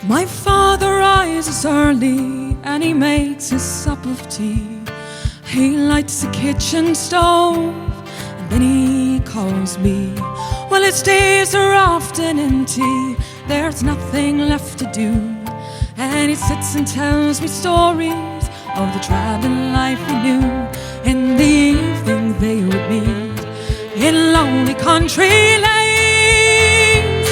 My father rises early and he makes his sup of tea. He lights the kitchen stove and then he calls me. Well, his days are often empty, there's nothing left to do, and he sits and tells me stories of the traveling life he knew. In the evening they would meet in lonely country lanes.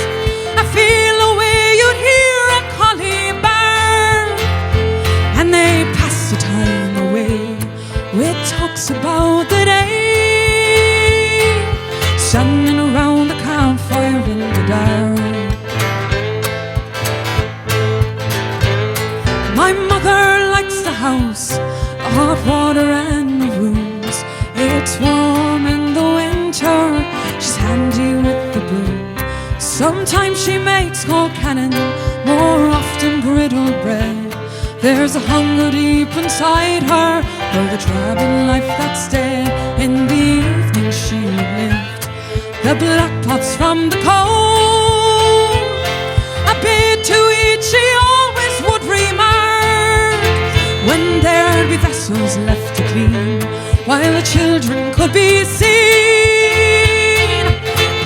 I feel the way you'd hear a collie bird, and they pass the time away with talks about the day, standing around the campfire in the dark. My mother likes the house, the hot water and the rooms. It's warm in the winter, she's handy with the broom. Sometimes she makes cold cannon, more often griddled bread. There's a hunger deep inside her for the traveling life that's dead. In the evening she would lift the black pots from the coal. A bit to eat she always would remark, when there'd be vessels left to clean, while the children could be seen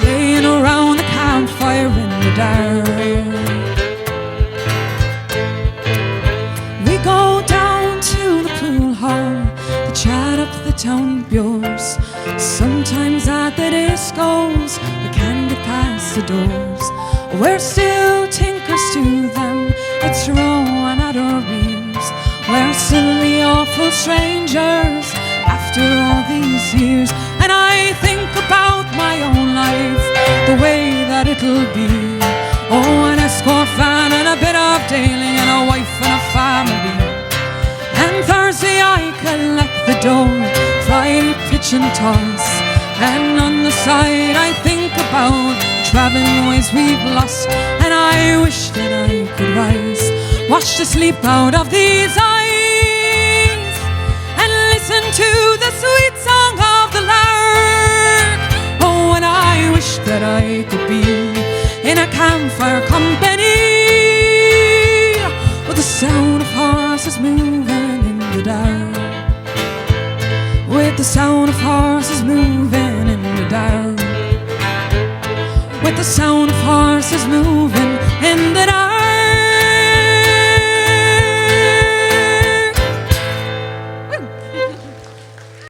playing around the campfire in the dark. We go down to the pool hall to chat up the town bureaus. Sometimes at the discos we can't get past the doors. We're still tinkers to them, it's raw and at our ears. We're still the awful strangers after all these years. And I think about my own life, the way that it'll be. Oh, an escort van and a bit of dealing and a wife and a family. And Thursday I collect the dough, Friday pitch and toss, and on the side I think about the travelling ways we've lost. And I wish that I could rise, wash the sleep out of these eyes, and listen to the sweet song of the lark. Oh, and I wish that I could be in a campfire company, with the sound of horses moving in the dark, with the sound of horses